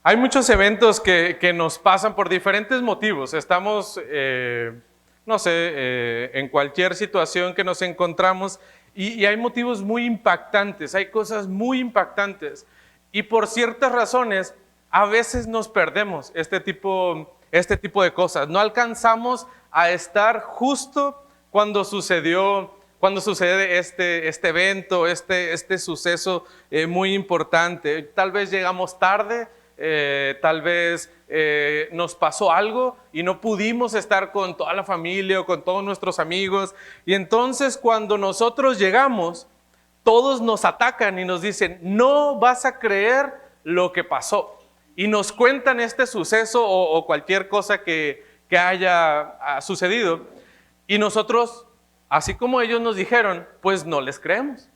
Hay muchos eventos que nos pasan por diferentes motivos. Estamos, no sé, en cualquier situación que nos encontramos y hay motivos muy impactantes, hay cosas muy impactantes. Y por ciertas razones, a veces nos perdemos este tipo de cosas. No alcanzamos a estar justo cuando sucede este evento, este suceso muy importante. Tal vez llegamos tarde. Tal vez nos pasó algo y no pudimos estar con toda la familia o con todos nuestros amigos, y entonces cuando nosotros llegamos, todos nos atacan y nos dicen: no vas a creer lo que pasó, y nos cuentan este suceso o cualquier cosa que haya sucedido, y nosotros, así como ellos nos dijeron, pues no les creemos.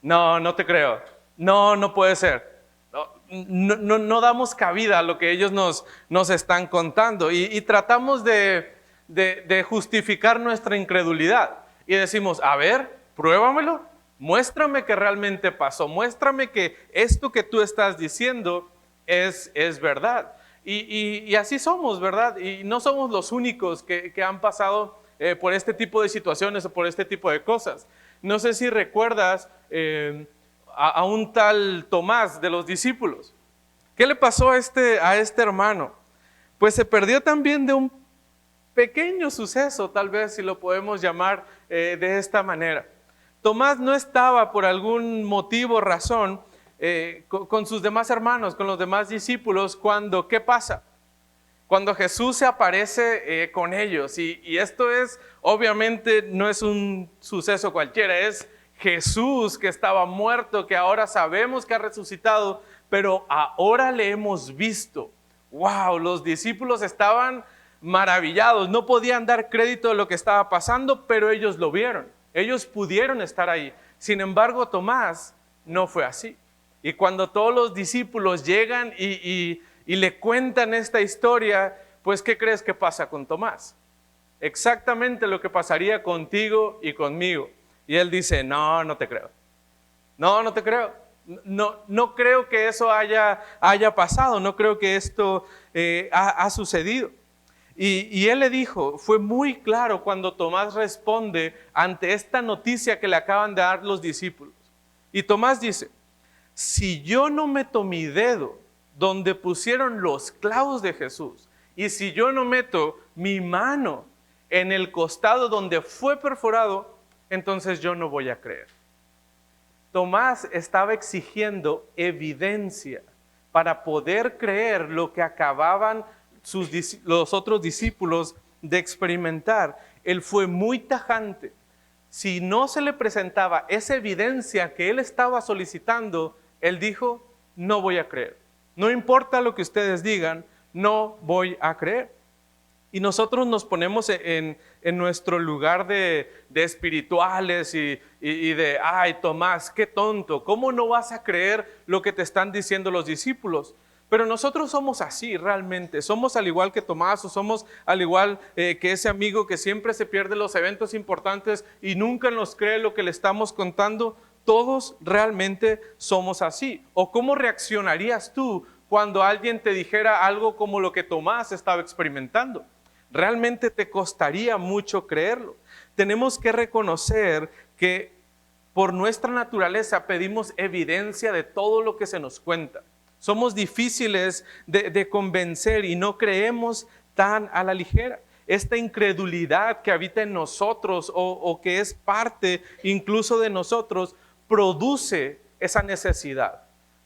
No, no te creo. No, no puede ser. No damos cabida a lo que ellos nos están contando, y tratamos de justificar nuestra incredulidad y decimos: a ver, pruébamelo, muéstrame que realmente pasó, muéstrame que esto que tú estás diciendo es verdad. Y así somos, ¿verdad? Y no somos los únicos que han pasado por este tipo de situaciones o por este tipo de cosas. No sé si recuerdas a un tal Tomás de los discípulos. ¿Qué le pasó a este hermano? Pues se perdió también de un pequeño suceso, tal vez si lo podemos llamar de esta manera. Tomás no estaba por algún motivo o razón con sus demás hermanos, con los demás discípulos, cuando, ¿qué pasa? Cuando Jesús se aparece con ellos, y esto es, obviamente, no es un suceso cualquiera, es Jesús que estaba muerto, que ahora sabemos que ha resucitado, pero ahora le hemos visto. ¡Wow! Los discípulos estaban maravillados, no podían dar crédito de lo que estaba pasando, pero ellos lo vieron, ellos pudieron estar ahí. Sin embargo, Tomás no fue así. Y cuando todos los discípulos llegan y le cuentan esta historia, pues ¿qué crees que pasa con Tomás? Exactamente lo que pasaría contigo y conmigo. Y él dice: no, no te creo. No, no te creo. No creo que eso haya pasado. No creo que esto ha sucedido. Y él le dijo, fue muy claro cuando Tomás responde ante esta noticia que le acaban de dar los discípulos. Y Tomás dice: si yo no meto mi dedo donde pusieron los clavos de Jesús, y si yo no meto mi mano en el costado donde fue perforado, entonces yo no voy a creer. Tomás estaba exigiendo evidencia para poder creer lo que acababan los otros discípulos de experimentar. Él fue muy tajante. Si no se le presentaba esa evidencia que él estaba solicitando, él dijo: no voy a creer. No importa lo que ustedes digan, no voy a creer. Y nosotros nos ponemos en nuestro lugar de espirituales y de: ay, Tomás, qué tonto, ¿cómo no vas a creer lo que te están diciendo los discípulos? Pero nosotros somos así realmente, somos al igual que Tomás, o somos al igual que ese amigo que siempre se pierde los eventos importantes y nunca nos cree lo que le estamos contando. Todos realmente somos así. ¿O cómo reaccionarías tú cuando alguien te dijera algo como lo que Tomás estaba experimentando? Realmente te costaría mucho creerlo. Tenemos que reconocer que por nuestra naturaleza pedimos evidencia de todo lo que se nos cuenta. Somos difíciles de convencer y no creemos tan a la ligera. Esta incredulidad que habita en nosotros o que es parte incluso de nosotros produce esa necesidad.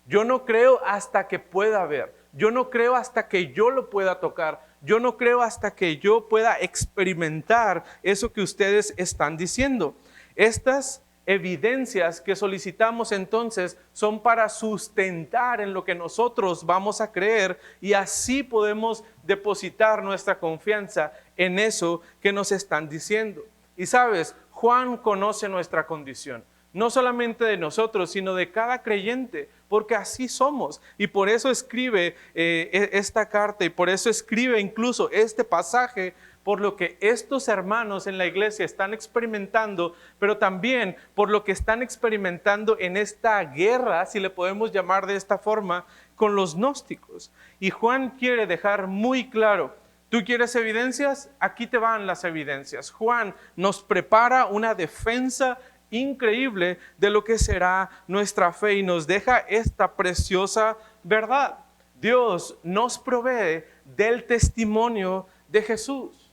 Yo no creo hasta que pueda ver. Yo no creo hasta que yo lo pueda tocar. Yo no creo hasta que yo pueda experimentar eso que ustedes están diciendo. Estas evidencias que solicitamos entonces son para sustentar en lo que nosotros vamos a creer, y así podemos depositar nuestra confianza en eso que nos están diciendo. Y sabes, Juan conoce nuestra condición. No solamente de nosotros, sino de cada creyente, porque así somos. Y por eso escribe esta carta, y por eso escribe incluso este pasaje, por lo que estos hermanos en la iglesia están experimentando, pero también por lo que están experimentando en esta guerra, si le podemos llamar de esta forma, con los gnósticos. Y Juan quiere dejar muy claro: ¿tú quieres evidencias? Aquí te van las evidencias. Juan nos prepara una defensa increíble de lo que será nuestra fe y nos deja esta preciosa verdad. Dios nos provee del testimonio de Jesús.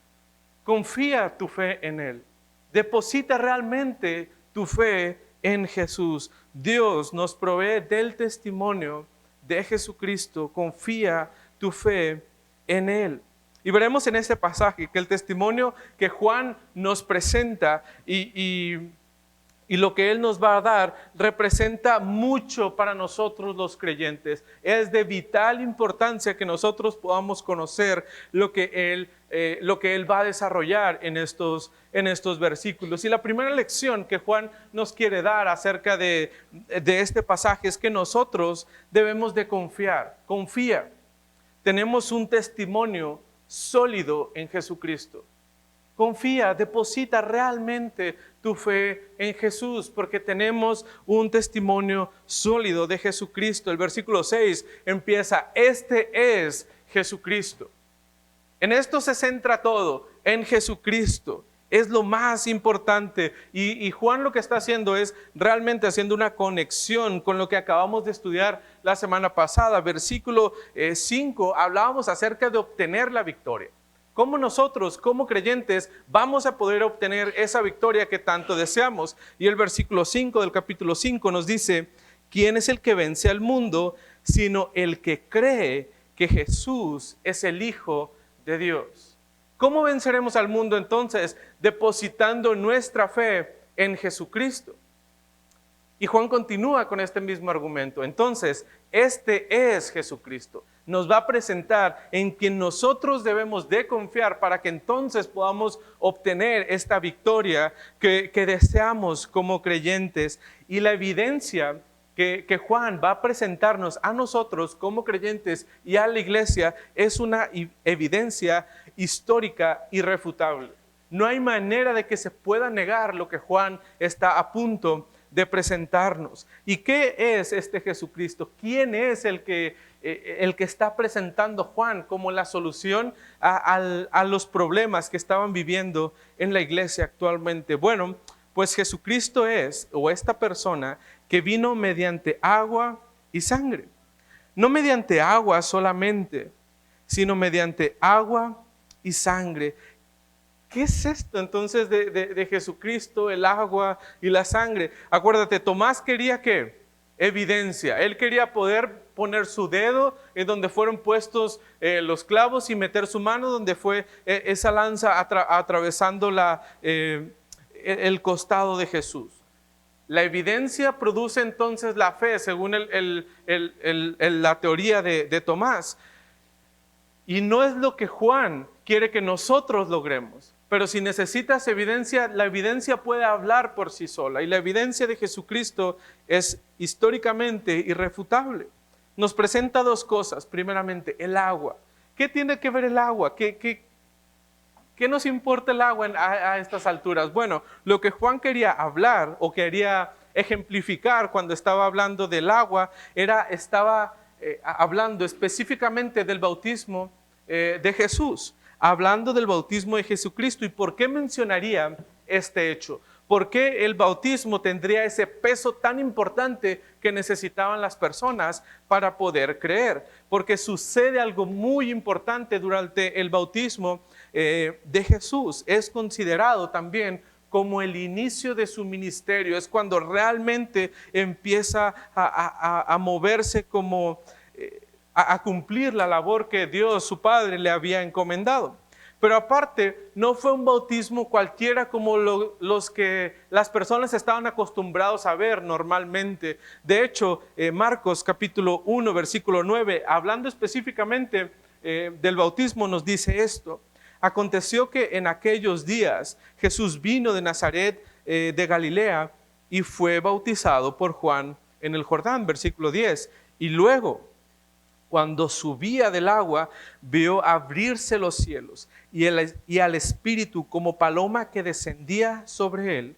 Confía tu fe en Él. Deposita realmente tu fe en Jesús. Dios nos provee del testimonio de Jesucristo. Confía tu fe en Él. Y veremos en este pasaje que el testimonio que Juan nos presenta y lo que Él nos va a dar representa mucho para nosotros los creyentes. Es de vital importancia que nosotros podamos conocer lo que Él va a desarrollar en estos versículos. Y la primera lección que Juan nos quiere dar acerca de este pasaje es que nosotros debemos de confiar. Confía. Tenemos un testimonio sólido en Jesucristo. Confía, deposita realmente tu fe en Jesús, porque tenemos un testimonio sólido de Jesucristo. El versículo 6 empieza: este es Jesucristo. En esto se centra todo, en Jesucristo. Es lo más importante. Y Juan lo que está haciendo es realmente haciendo una conexión con lo que acabamos de estudiar la semana pasada. Versículo 5, hablábamos acerca de obtener la victoria. ¿Cómo nosotros, como creyentes, vamos a poder obtener esa victoria que tanto deseamos? Y el versículo 5 del capítulo 5 nos dice: ¿quién es el que vence al mundo, sino el que cree que Jesús es el Hijo de Dios? ¿Cómo venceremos al mundo entonces? Depositando nuestra fe en Jesucristo. Y Juan continúa con este mismo argumento. Entonces, este es Jesucristo. Nos va a presentar en quien nosotros debemos de confiar para que entonces podamos obtener esta victoria que deseamos como creyentes. Y la evidencia que Juan va a presentarnos a nosotros como creyentes y a la iglesia es una evidencia histórica irrefutable. No hay manera de que se pueda negar lo que Juan está a punto de presentarnos. ¿Y qué es este Jesucristo? ¿Quién es el que está presentando Juan como la solución a los problemas que estaban viviendo en la iglesia actualmente? Bueno, pues Jesucristo es, o esta persona, que vino mediante agua y sangre. No mediante agua solamente, sino mediante agua y sangre. ¿Qué es esto entonces de Jesucristo, el agua y la sangre? Acuérdate, Tomás quería ¿qué? Evidencia. Él quería poder poner su dedo en donde fueron puestos los clavos y meter su mano donde fue esa lanza atravesando el costado de Jesús. La evidencia produce entonces la fe, según la teoría de Tomás. Y no es lo que Juan quiere que nosotros logremos. Pero si necesitas evidencia, la evidencia puede hablar por sí sola. Y la evidencia de Jesucristo es históricamente irrefutable. Nos presenta dos cosas. Primeramente, el agua. ¿Qué tiene que ver el agua? ¿Qué nos importa el agua a estas alturas? Bueno, lo que Juan quería hablar o quería ejemplificar cuando estaba hablando del agua, estaba hablando específicamente del bautismo de Jesús. Hablando del bautismo de Jesucristo. ¿Y por qué mencionaría este hecho? ¿Por qué el bautismo tendría ese peso tan importante que necesitaban las personas para poder creer? Porque sucede algo muy importante durante el bautismo de Jesús. Es considerado también como el inicio de su ministerio. Es cuando realmente empieza a moverse como a cumplir la labor que Dios, su Padre, le había encomendado. Pero aparte, no fue un bautismo cualquiera como los que las personas estaban acostumbrados a ver normalmente. De hecho, Marcos capítulo 1, versículo 9, hablando específicamente del bautismo, nos dice esto: aconteció que en aquellos días Jesús vino de Nazaret de Galilea y fue bautizado por Juan en el Jordán, versículo 10. Y luego Cuando subía del agua, vio abrirse los cielos y al Espíritu como paloma que descendía sobre él.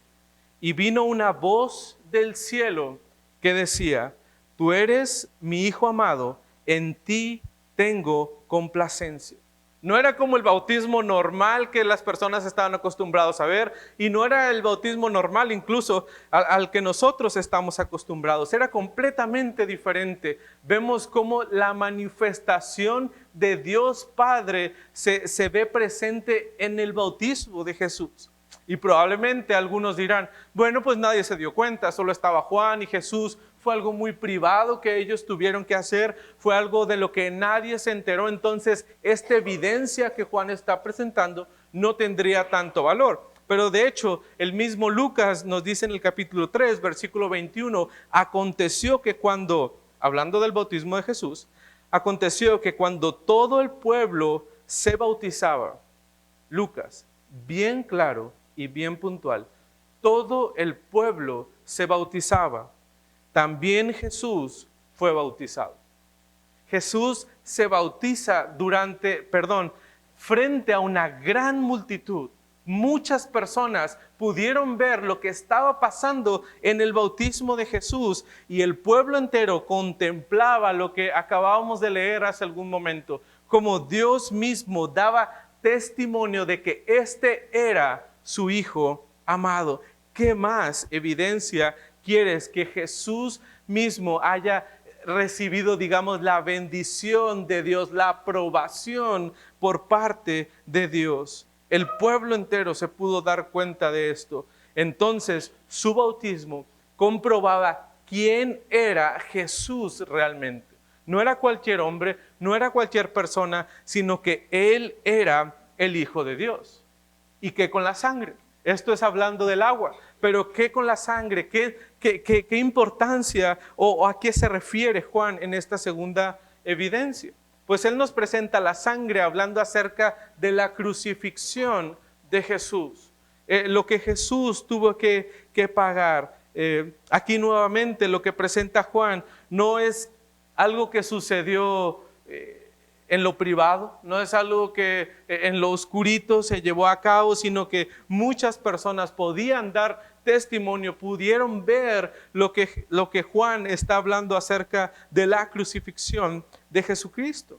Y vino una voz del cielo que decía: Tú eres mi Hijo amado, en ti tengo complacencia. No era como el bautismo normal que las personas estaban acostumbrados a ver, y no era el bautismo normal incluso al que nosotros estamos acostumbrados. Era completamente diferente. Vemos cómo la manifestación de Dios Padre se ve presente en el bautismo de Jesús. Y probablemente algunos dirán: bueno, pues nadie se dio cuenta, solo estaba Juan y Jesús. Fue algo muy privado que ellos tuvieron que hacer, fue algo de lo que nadie se enteró. Entonces, esta evidencia que Juan está presentando no tendría tanto valor. Pero de hecho, el mismo Lucas nos dice en el capítulo 3, versículo 21, aconteció que cuando, hablando del bautismo de Jesús, aconteció que cuando todo el pueblo se bautizaba, Lucas, bien claro y bien puntual, todo el pueblo se bautizaba. También Jesús fue bautizado. Jesús se bautiza frente a una gran multitud. Muchas personas pudieron ver lo que estaba pasando en el bautismo de Jesús, y el pueblo entero contemplaba lo que acabábamos de leer hace algún momento, como Dios mismo daba testimonio de que este era su Hijo amado. ¿Qué más evidencia quieres? Que Jesús mismo haya recibido, digamos, la bendición de Dios, la aprobación por parte de Dios. El pueblo entero se pudo dar cuenta de esto. Entonces, su bautismo comprobaba quién era Jesús realmente. No era cualquier hombre, no era cualquier persona, sino que Él era el Hijo de Dios. ¿Y qué con la sangre? Esto es hablando del agua, pero ¿qué con la sangre? ¿Qué importancia o a qué se refiere Juan en esta segunda evidencia? Pues él nos presenta la sangre hablando acerca de la crucifixión de Jesús, lo que Jesús tuvo que pagar. Aquí nuevamente lo que presenta Juan no es algo que sucedió en lo privado, no es algo que en lo oscurito se llevó a cabo, sino que muchas personas podían dar testimonio, pudieron ver lo que Juan está hablando acerca de la crucifixión de Jesucristo.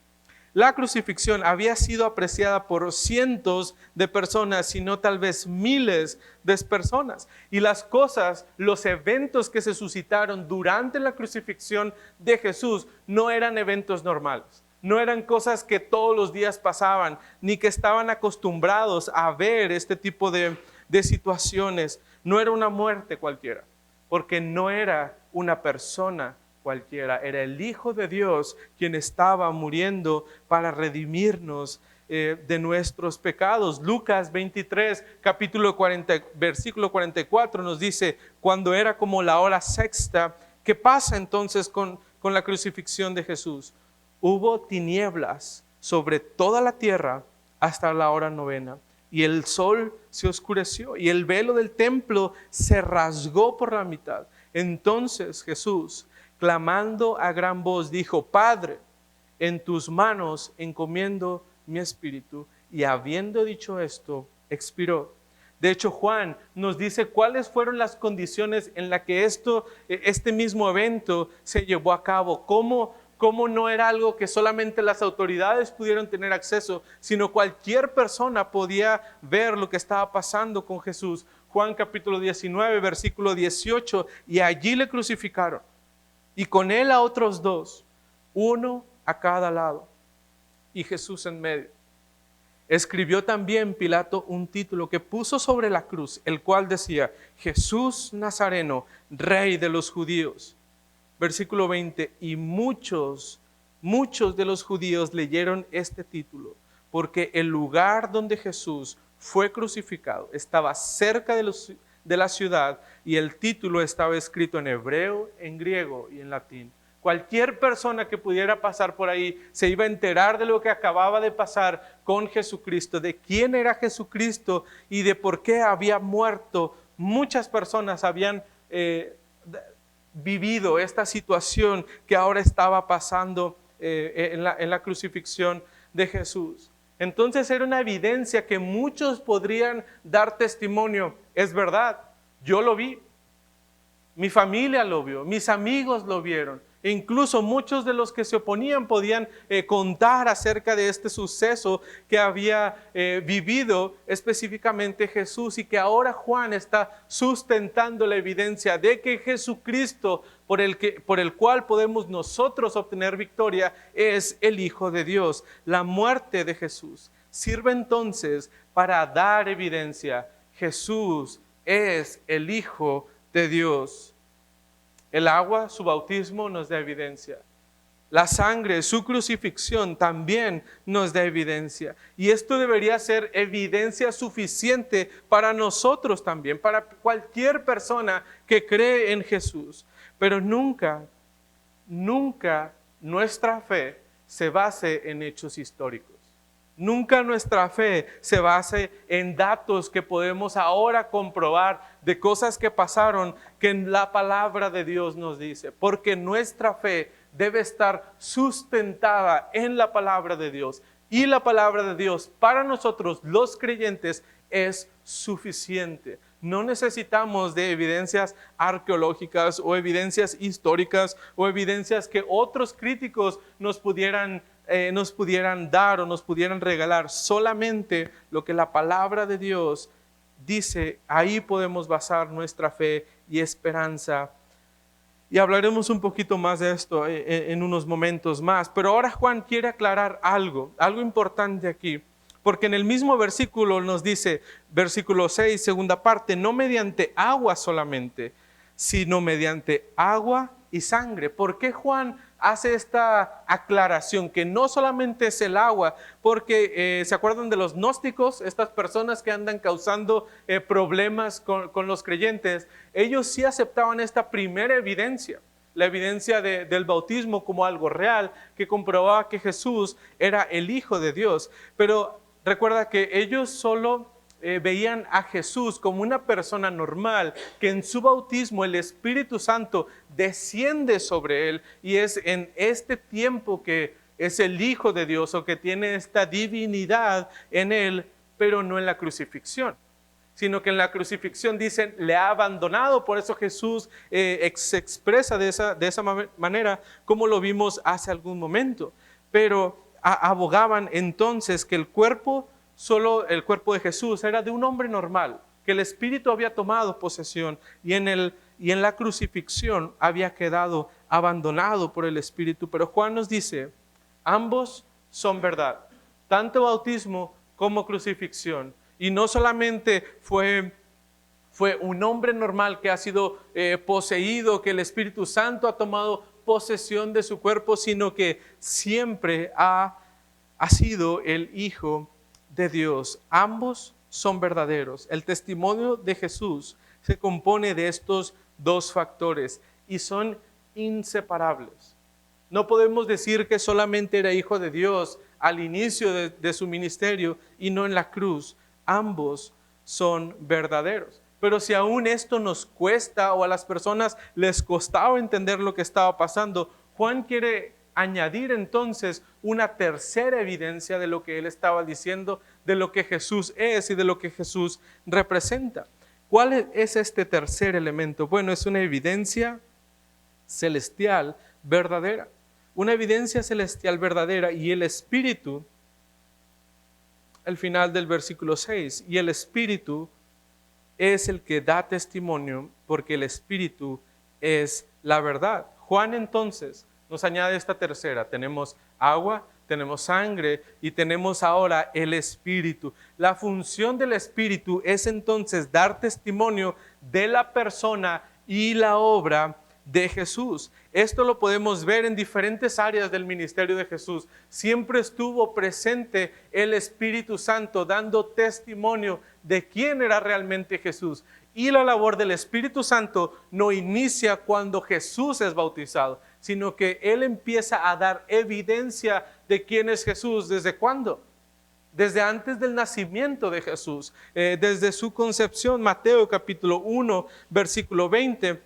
La crucifixión había sido apreciada por cientos de personas, sino tal vez miles de personas. Y los eventos que se suscitaron durante la crucifixión de Jesús no eran eventos normales. No eran cosas que todos los días pasaban, ni que estaban acostumbrados a ver este tipo de situaciones. No era una muerte cualquiera, porque no era una persona cualquiera. Era el Hijo de Dios quien estaba muriendo para redimirnos de nuestros pecados. Lucas 23, capítulo 40, versículo 44 nos dice: cuando era como la hora sexta, ¿qué pasa entonces con la crucifixión de Jesús? Hubo tinieblas sobre toda la tierra hasta la hora novena, y el sol se oscureció y el velo del templo se rasgó por la mitad. Entonces Jesús, clamando a gran voz, dijo: Padre, en tus manos encomiendo mi espíritu. Y habiendo dicho esto, expiró. De hecho, Juan nos dice cuáles fueron las condiciones en las que este mismo evento se llevó a cabo. Cómo no era algo que solamente las autoridades pudieron tener acceso, sino cualquier persona podía ver lo que estaba pasando con Jesús. Juan capítulo 19, versículo 18, y allí le crucificaron, y con él a otros dos, uno a cada lado, y Jesús en medio. Escribió también Pilato un título que puso sobre la cruz, el cual decía: Jesús Nazareno, Rey de los judíos. Versículo 20, y muchos de los judíos leyeron este título, porque el lugar donde Jesús fue crucificado estaba cerca de la ciudad, y el título estaba escrito en hebreo, en griego y en latín. Cualquier persona que pudiera pasar por ahí se iba a enterar de lo que acababa de pasar con Jesucristo, de quién era Jesucristo y de por qué había muerto. Muchas personas habían vivido esta situación que ahora estaba pasando en la crucifixión de Jesús. Entonces era una evidencia que muchos podrían dar testimonio. Es verdad, yo lo vi, mi familia lo vio, mis amigos lo vieron. E incluso muchos de los que se oponían podían contar acerca de este suceso que había vivido específicamente Jesús, y que ahora Juan está sustentando la evidencia de que Jesucristo, por el cual podemos nosotros obtener victoria, es el Hijo de Dios. La muerte de Jesús sirve entonces para dar evidencia. Jesús es el Hijo de Dios. El agua, su bautismo, nos da evidencia. La sangre, su crucifixión, también nos da evidencia. Y esto debería ser evidencia suficiente para nosotros también, para cualquier persona que cree en Jesús. Pero nunca nuestra fe se base en hechos históricos. Nunca nuestra fe se base en datos que podemos ahora comprobar de cosas que pasaron, que la palabra de Dios nos dice. Porque nuestra fe debe estar sustentada en la palabra de Dios. Y la palabra de Dios para nosotros los creyentes es suficiente. No necesitamos de evidencias arqueológicas o evidencias históricas o evidencias que otros críticos nos pudieran dar o nos pudieran regalar. Solamente lo que la palabra de Dios dice, ahí podemos basar nuestra fe y esperanza. Y hablaremos un poquito más de esto en unos momentos más. Pero ahora Juan quiere aclarar algo importante aquí. Porque en el mismo versículo nos dice, versículo 6, segunda parte, no mediante agua solamente, sino mediante agua y sangre. ¿Por qué Juan hace esta aclaración? Que no solamente es el agua, porque ¿se acuerdan de los gnósticos? Estas personas que andan causando problemas con los creyentes. Ellos sí aceptaban esta primera evidencia, la evidencia del bautismo como algo real, que comprobaba que Jesús era el Hijo de Dios. Pero recuerda que ellos solo veían a Jesús como una persona normal, que en su bautismo el Espíritu Santo desciende sobre él, y es en este tiempo que es el Hijo de Dios, o que tiene esta divinidad en él, pero no en la crucifixión, sino que en la crucifixión dicen, le ha abandonado. Por eso Jesús se expresa de esa manera, como lo vimos hace algún momento. Pero abogaban entonces que solo el cuerpo de Jesús era de un hombre normal, que el Espíritu había tomado posesión y en la crucifixión había quedado abandonado por el Espíritu. Pero Juan nos dice, ambos son verdad, tanto bautismo como crucifixión. Y no solamente fue un hombre normal que ha sido poseído, que el Espíritu Santo ha tomado posesión de su cuerpo, sino que siempre ha sido el Hijo de Dios. Ambos son verdaderos. El testimonio de Jesús se compone de estos dos factores y son inseparables. No podemos decir que solamente era Hijo de Dios al inicio de su ministerio y no en la cruz. Ambos son verdaderos. Pero si aún esto nos cuesta, o a las personas les costaba entender lo que estaba pasando, Juan quiere añadir entonces una tercera evidencia de lo que él estaba diciendo, de lo que Jesús es y de lo que Jesús representa. ¿Cuál es este tercer elemento? Bueno, es una evidencia celestial verdadera. Una evidencia celestial verdadera, y el Espíritu, al final del versículo 6, y el Espíritu es el que da testimonio, porque el Espíritu es la verdad. Juan entonces nos añade esta tercera. Tenemos agua, tenemos sangre y tenemos ahora el Espíritu. La función del Espíritu es entonces dar testimonio de la persona y la obra de Jesús. Esto lo podemos ver en diferentes áreas del ministerio de Jesús. Siempre estuvo presente el Espíritu Santo dando testimonio de quién era realmente Jesús. Y la labor del Espíritu Santo no inicia cuando Jesús es bautizado, sino que Él empieza a dar evidencia de quién es Jesús. ¿Desde cuándo? Desde antes del nacimiento de Jesús, desde su concepción. Mateo capítulo 1, versículo 20,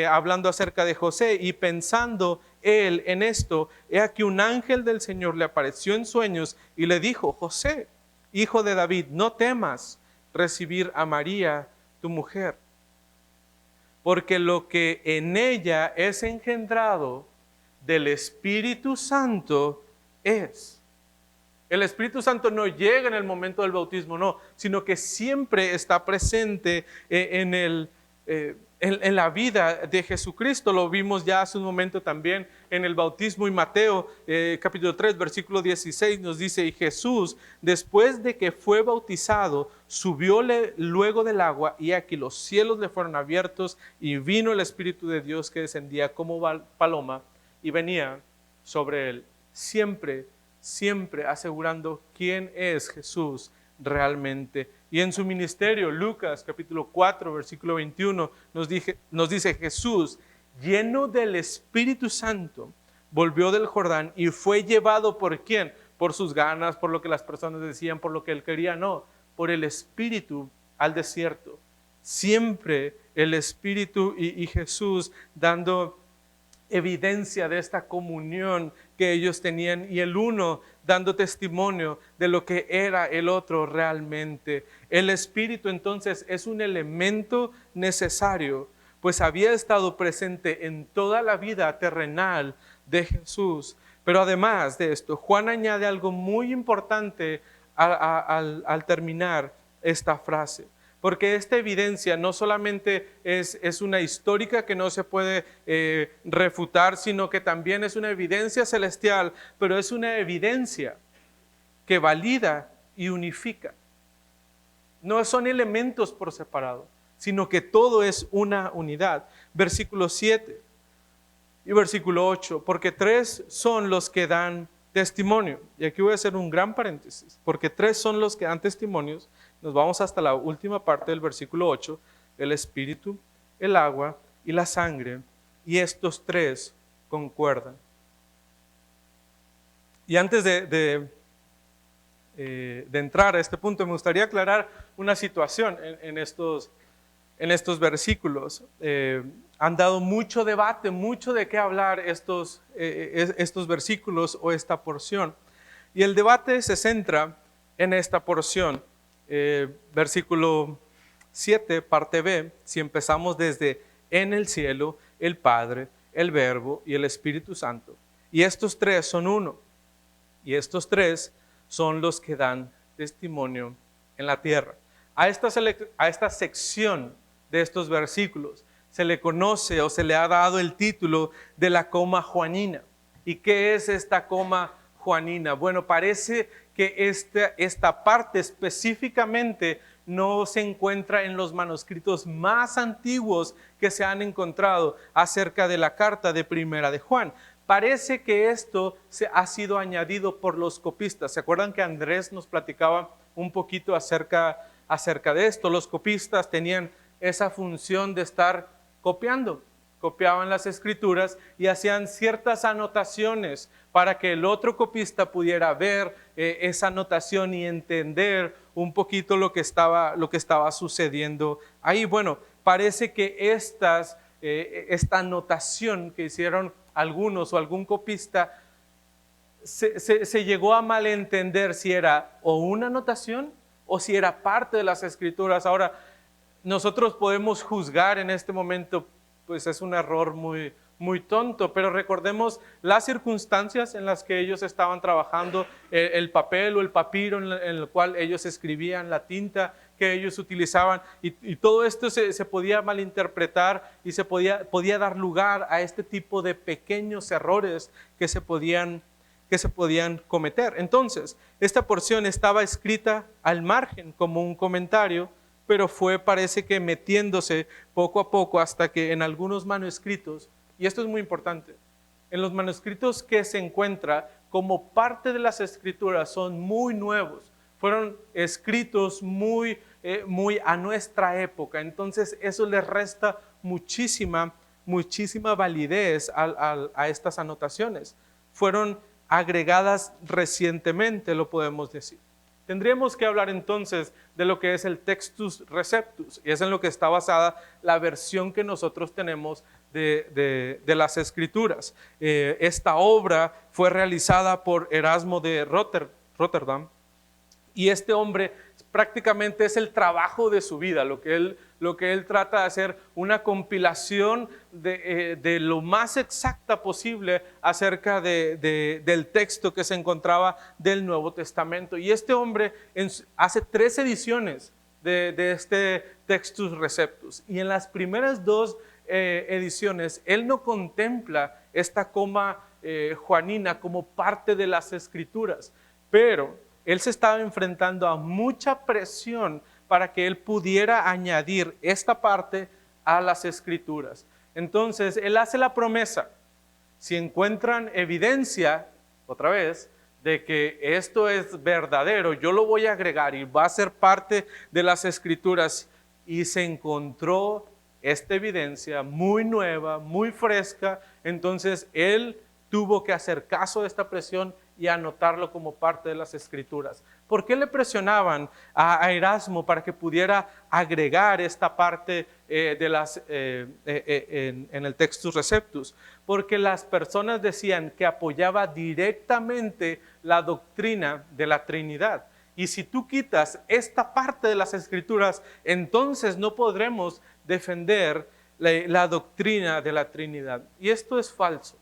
hablando acerca de José, y pensando él en esto, he aquí un ángel del Señor le apareció en sueños y le dijo: José, hijo de David, no temas recibir a María, tu mujer, porque lo que en ella es engendrado del Espíritu Santo es. El Espíritu Santo no llega en el momento del bautismo, no, sino que siempre está presente en la vida de Jesucristo. Lo vimos ya hace un momento también en el bautismo, y Mateo capítulo 3 versículo 16 nos dice: y Jesús, después de que fue bautizado, subióle luego del agua, y aquí los cielos le fueron abiertos y vino el Espíritu de Dios que descendía como paloma y venía sobre él. Siempre asegurando quién es Jesús realmente. Y en su ministerio, Lucas capítulo 4 versículo 21 nos dice: Jesús, lleno del Espíritu Santo, volvió del Jordán y fue llevado ¿por quién? Por sus ganas, por lo que las personas decían, por lo que él quería, no, por el Espíritu al desierto. Siempre el Espíritu y Jesús dando evidencia de esta comunión que ellos tenían, y el uno dando testimonio de lo que era el otro realmente. El Espíritu entonces es un elemento necesario, pues había estado presente en toda la vida terrenal de Jesús. Pero además de esto, Juan añade algo muy importante al terminar esta frase. Porque esta evidencia no solamente es una histórica que no se puede refutar, sino que también es una evidencia celestial, pero es una evidencia que valida y unifica. No son elementos por separado, sino que todo es una unidad. Versículo 7 y versículo 8, porque tres son los que dan testimonio. Y aquí voy a hacer un gran paréntesis, porque tres son los que dan testimonios. Nos vamos hasta la última parte del versículo 8, el Espíritu, el agua y la sangre, y estos tres concuerdan. Y antes de entrar a este punto, me gustaría aclarar una situación en estos versículos. Han dado mucho debate, mucho de qué hablar estos versículos o esta porción. Y el debate se centra en esta porción. Versículo 7, parte B, si empezamos desde en el cielo, el Padre, el Verbo y el Espíritu Santo. Y estos tres son uno. Y estos tres son los que dan testimonio en la tierra. A esta sección de estos versículos se le conoce o se le ha dado el título de la coma juanina. ¿Y qué es esta coma juanina? Bueno, parece que esta parte específicamente no se encuentra en los manuscritos más antiguos que se han encontrado acerca de la carta de Primera de Juan. Parece que esto ha sido añadido por los copistas. ¿Se acuerdan que Andrés nos platicaba un poquito acerca de esto? Los copistas tenían esa función de estar copiaban las escrituras y hacían ciertas anotaciones para que el otro copista pudiera ver esa anotación y entender un poquito lo que estaba sucediendo ahí. Bueno, parece que esta anotación que hicieron algunos o algún copista se llegó a malentender si era o una anotación o si era parte de las escrituras. Ahora, nosotros podemos juzgar en este momento, pues es un error muy, muy tonto, pero recordemos las circunstancias en las que ellos estaban trabajando, el papel o el papiro en el cual ellos escribían, la tinta que ellos utilizaban, y todo esto se podía malinterpretar y se podía dar lugar a este tipo de pequeños errores que se podían cometer. Entonces, esta porción estaba escrita al margen como un comentario, pero parece que metiéndose poco a poco hasta que en algunos manuscritos, y esto es muy importante, en los manuscritos que se encuentra como parte de las escrituras son muy nuevos, fueron escritos muy a nuestra época, entonces eso le resta muchísima validez a estas anotaciones. Fueron agregadas recientemente, lo podemos decir. Tendríamos que hablar entonces de lo que es el Textus Receptus, y es en lo que está basada la versión que nosotros tenemos de las Escrituras. Esta obra fue realizada por Erasmo de Rotterdam, y este hombre prácticamente es el trabajo de su vida, lo que él trata de hacer, una compilación de lo más exacta posible acerca del texto que se encontraba del Nuevo Testamento. Y este hombre hace 3 ediciones de este Textus Receptus, y en las primeras 2 ediciones él no contempla esta coma juanina como parte de las Escrituras, pero él se estaba enfrentando a mucha presión para que él pudiera añadir esta parte a las Escrituras. Entonces, él hace la promesa: si encuentran evidencia, otra vez, de que esto es verdadero, yo lo voy a agregar y va a ser parte de las Escrituras. Y se encontró esta evidencia muy nueva, muy fresca. Entonces, él tuvo que hacer caso de esta presión y anotarlo como parte de las Escrituras. ¿Por qué le presionaban a Erasmo para que pudiera agregar esta parte en el Textus Receptus? Porque las personas decían que apoyaba directamente la doctrina de la Trinidad. Y si tú quitas esta parte de las Escrituras, entonces no podremos defender la doctrina de la Trinidad. Y esto es falso.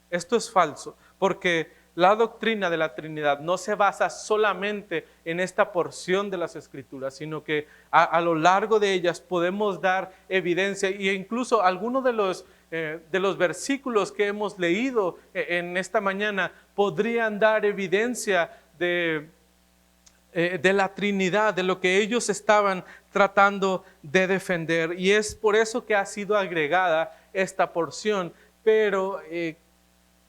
Esto es falso, porque la doctrina de la Trinidad no se basa solamente en esta porción de las Escrituras, sino que a lo largo de ellas podemos dar evidencia, e incluso algunos de los versículos que hemos leído en esta mañana podrían dar evidencia de la Trinidad, de lo que ellos estaban tratando de defender. Y es por eso que ha sido agregada esta porción, pero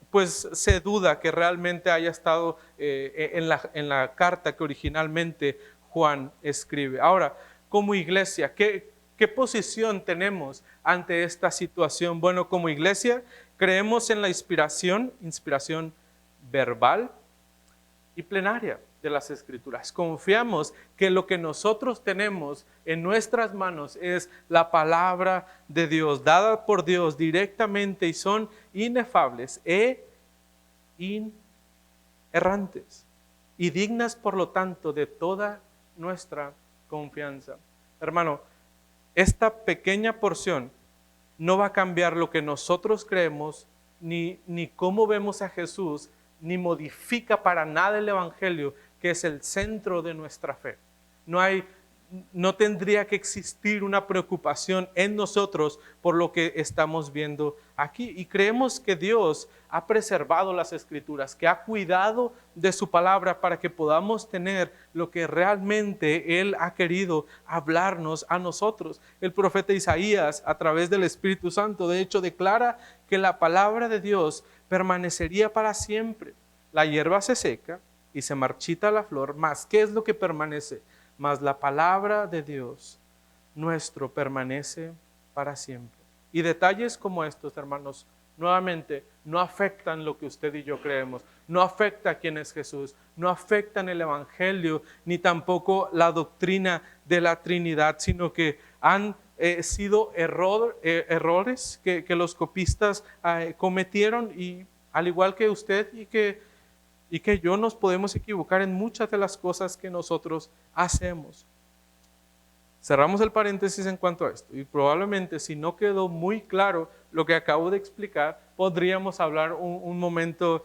pues se duda que realmente haya estado en la carta que originalmente Juan escribe. Ahora, como iglesia, ¿qué posición tenemos ante esta situación? Bueno, como iglesia creemos en la inspiración verbal y plenaria de las Escrituras. Confiamos que lo que nosotros tenemos en nuestras manos es la palabra de Dios, dada por Dios directamente, y son inefables e inerrantes y dignas, por lo tanto, de toda nuestra confianza. Hermano, esta pequeña porción no va a cambiar lo que nosotros creemos, ni cómo vemos a Jesús, ni modifica para nada el Evangelio, que es el centro de nuestra fe. No tendría que existir una preocupación en nosotros por lo que estamos viendo aquí. Y creemos que Dios ha preservado las Escrituras, que ha cuidado de su palabra para que podamos tener lo que realmente Él ha querido hablarnos a nosotros. El profeta Isaías, a través del Espíritu Santo, de hecho declara que la palabra de Dios permanecería para siempre. La hierba se seca y se marchita la flor, mas ¿qué es lo que permanece? Mas la palabra de Dios nuestro permanece para siempre. Y detalles como estos, hermanos, nuevamente no afectan lo que usted y yo creemos, no afecta quién es Jesús, no afectan el Evangelio, ni tampoco la doctrina de la Trinidad, sino que han sido errores que los copistas cometieron, y al igual que usted y que yo, nos podemos equivocar en muchas de las cosas que nosotros hacemos. Cerramos el paréntesis en cuanto a esto, y probablemente si no quedó muy claro lo que acabo de explicar, podríamos hablar un momento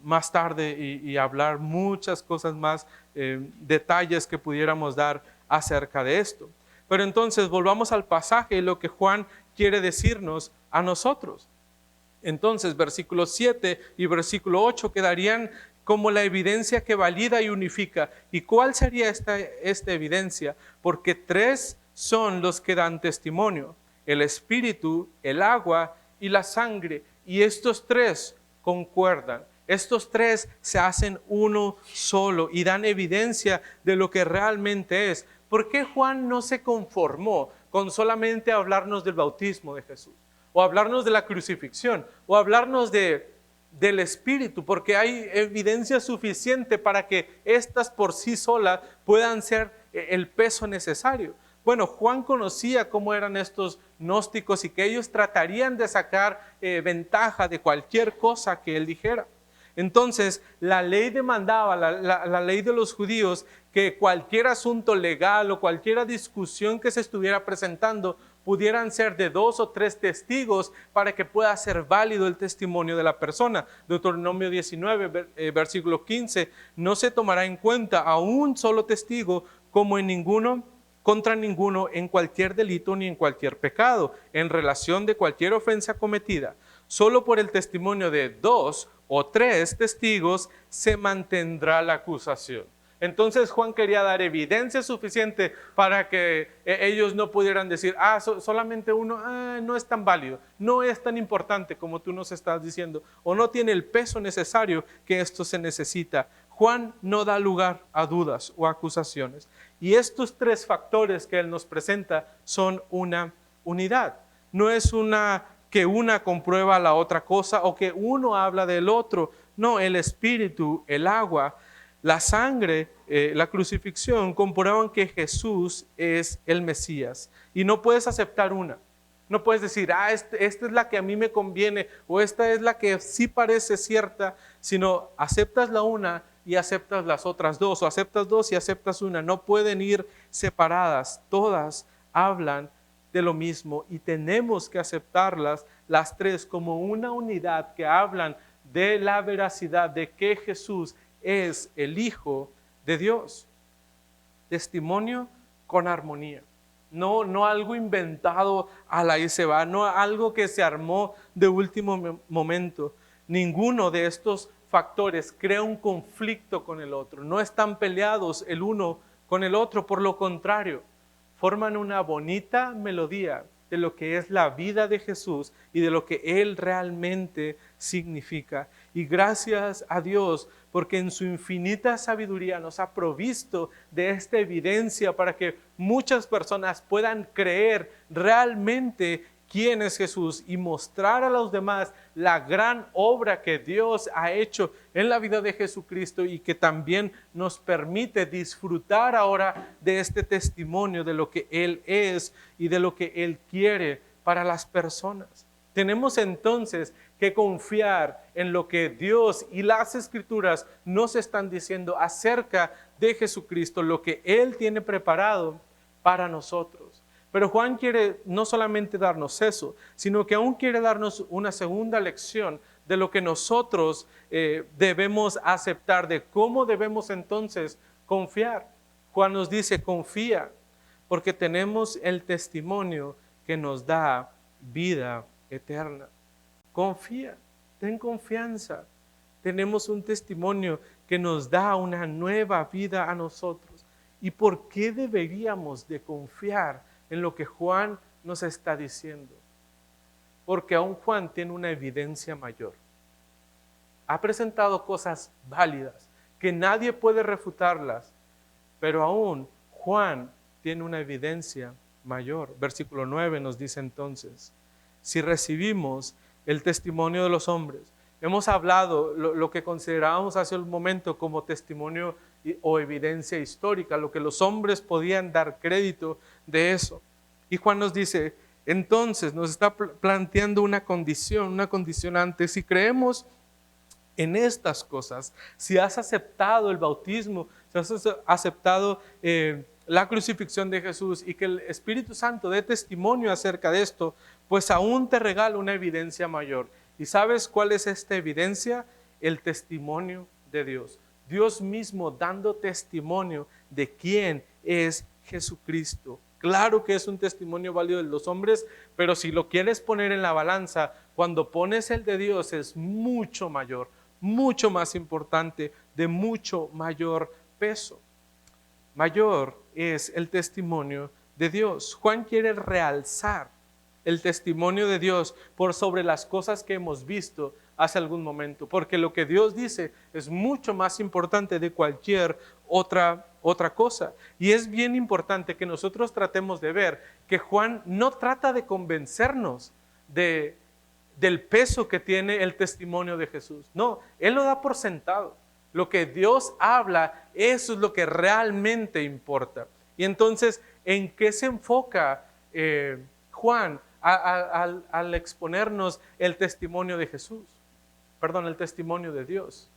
más tarde y hablar muchas cosas más, detalles que pudiéramos dar acerca de esto. Pero entonces volvamos al pasaje y lo que Juan quiere decirnos a nosotros. Entonces, versículo 7 y versículo 8 quedarían como la evidencia que valida y unifica. ¿Y cuál sería esta evidencia? Porque 3 son los que dan testimonio: el Espíritu, el agua y la sangre. Y estos 3 concuerdan. Estos 3 se hacen uno solo y dan evidencia de lo que realmente es. ¿Por qué Juan no se conformó con solamente hablarnos del bautismo de Jesús, o hablarnos de la crucifixión, o hablarnos del Espíritu? Porque hay evidencia suficiente para que estas por sí solas puedan ser el peso necesario. Bueno, Juan conocía cómo eran estos gnósticos y que ellos tratarían de sacar ventaja de cualquier cosa que él dijera. Entonces, la ley demandaba, la ley de los judíos, que cualquier asunto legal o cualquier discusión que se estuviera presentando pudieran ser de 2 o 3 testigos para que pueda ser válido el testimonio de la persona. Deuteronomio 19, versículo 15, no se tomará en cuenta a un solo testigo como en ninguno, contra ninguno en cualquier delito ni en cualquier pecado, en relación de cualquier ofensa cometida. Solo por el testimonio de 2 o 3 testigos se mantendrá la acusación. Entonces Juan quería dar evidencia suficiente para que ellos no pudieran decir, solamente uno, no es tan válido, no es tan importante como tú nos estás diciendo, o no tiene el peso necesario que esto se necesita. Juan no da lugar a dudas o acusaciones. Y estos 3 factores que él nos presenta son una unidad. No es que una comprueba la otra cosa o que uno habla del otro. No, el espíritu, el agua, la sangre, la crucifixión comprueban que Jesús es el Mesías. Y no puedes aceptar una. No puedes decir, esta es la que a mí me conviene o esta es la que sí parece cierta, sino aceptas la una y aceptas las otras 2, o aceptas 2 y aceptas una. No pueden ir separadas, todas hablan de lo mismo y tenemos que aceptarlas las 3 como una unidad que hablan de la veracidad de que Jesús es el Hijo de Dios. Testimonio con armonía. No algo inventado a la y se va, no algo que se armó de último momento. Ninguno de estos factores crea un conflicto con el otro. No están peleados el uno con el otro, por lo contrario, forman una bonita melodía de lo que es la vida de Jesús y de lo que Él realmente significa. Y gracias a Dios, porque en su infinita sabiduría nos ha provisto de esta evidencia para que muchas personas puedan creer realmente quién es Jesús y mostrar a los demás la gran obra que Dios ha hecho en la vida de Jesucristo y que también nos permite disfrutar ahora de este testimonio de lo que Él es y de lo que Él quiere para las personas. Tenemos entonces que confiar en lo que Dios y las Escrituras nos están diciendo acerca de Jesucristo, lo que Él tiene preparado para nosotros. Pero Juan quiere no solamente darnos eso, sino que aún quiere darnos una segunda lección de lo que nosotros debemos aceptar, de cómo debemos entonces confiar. Juan nos dice, confía, porque tenemos el testimonio que nos da vida eterna. Confía, ten confianza. Tenemos un testimonio que nos da una nueva vida a nosotros. ¿Y por qué deberíamos de confiar en lo que Juan nos está diciendo? Porque aún Juan tiene una evidencia mayor. Ha presentado cosas válidas que nadie puede refutarlas, pero aún Juan tiene una evidencia mayor. Versículo 9 nos dice entonces, si recibimos el testimonio de los hombres, hemos hablado lo que considerábamos hace un momento como testimonio o evidencia histórica, lo que los hombres podían dar crédito de eso. Y Juan nos dice, entonces nos está planteando una condicionante. Si creemos en estas cosas, si has aceptado el bautismo, si has aceptado la crucifixión de Jesús y que el Espíritu Santo dé testimonio acerca de esto, pues aún te regalo una evidencia mayor. ¿Y sabes cuál es esta evidencia? El testimonio de Dios. Dios mismo dando testimonio de quién es Jesucristo. Claro que es un testimonio válido de los hombres, pero si lo quieres poner en la balanza, cuando pones el de Dios es mucho mayor, mucho más importante, de mucho mayor peso. Mayor es el testimonio de Dios. Juan quiere realzar el testimonio de Dios por sobre las cosas que hemos visto hace algún momento, porque lo que Dios dice es mucho más importante de cualquier otra cosa. Y es bien importante que nosotros tratemos de ver que Juan no trata de convencernos del peso que tiene el testimonio de Jesús. No, él lo da por sentado. Lo que Dios habla, eso es lo que realmente importa. Y entonces ¿En qué se enfoca Juan al exponernos el testimonio de Jesús? Perdón, el testimonio de Dios.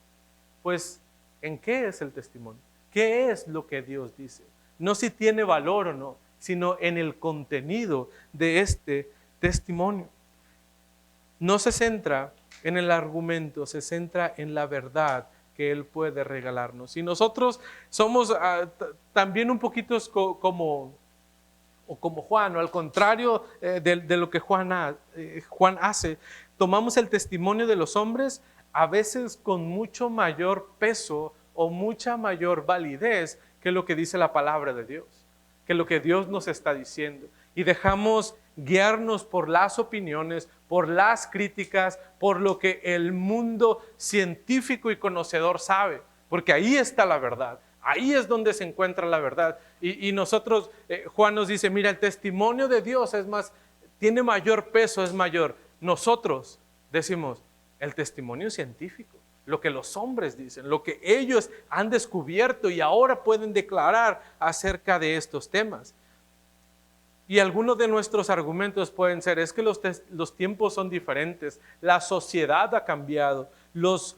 Pues, ¿en qué es el testimonio? ¿Qué es lo que Dios dice? No si tiene valor o no, sino en el contenido de este testimonio. No se centra en el argumento, se centra en la verdad que Él puede regalarnos. Y nosotros somos también un poquito como Juan, o al contrario de lo que Juan hace, tomamos el testimonio de los hombres a veces con mucho mayor peso o mucha mayor validez que lo que dice la palabra de Dios, que lo que Dios nos está diciendo. Y dejamos guiarnos por las opiniones, por las críticas, por lo que el mundo científico y conocedor sabe, porque ahí está la verdad. Ahí es donde se encuentra la verdad. Y nosotros, Juan nos dice, mira, el testimonio de Dios es más, tiene mayor peso, es mayor. Nosotros decimos, el testimonio científico, lo que los hombres dicen, lo que ellos han descubierto y ahora pueden declarar acerca de estos temas. Y algunos de nuestros argumentos pueden ser, es que los tiempos son diferentes, la sociedad ha cambiado, los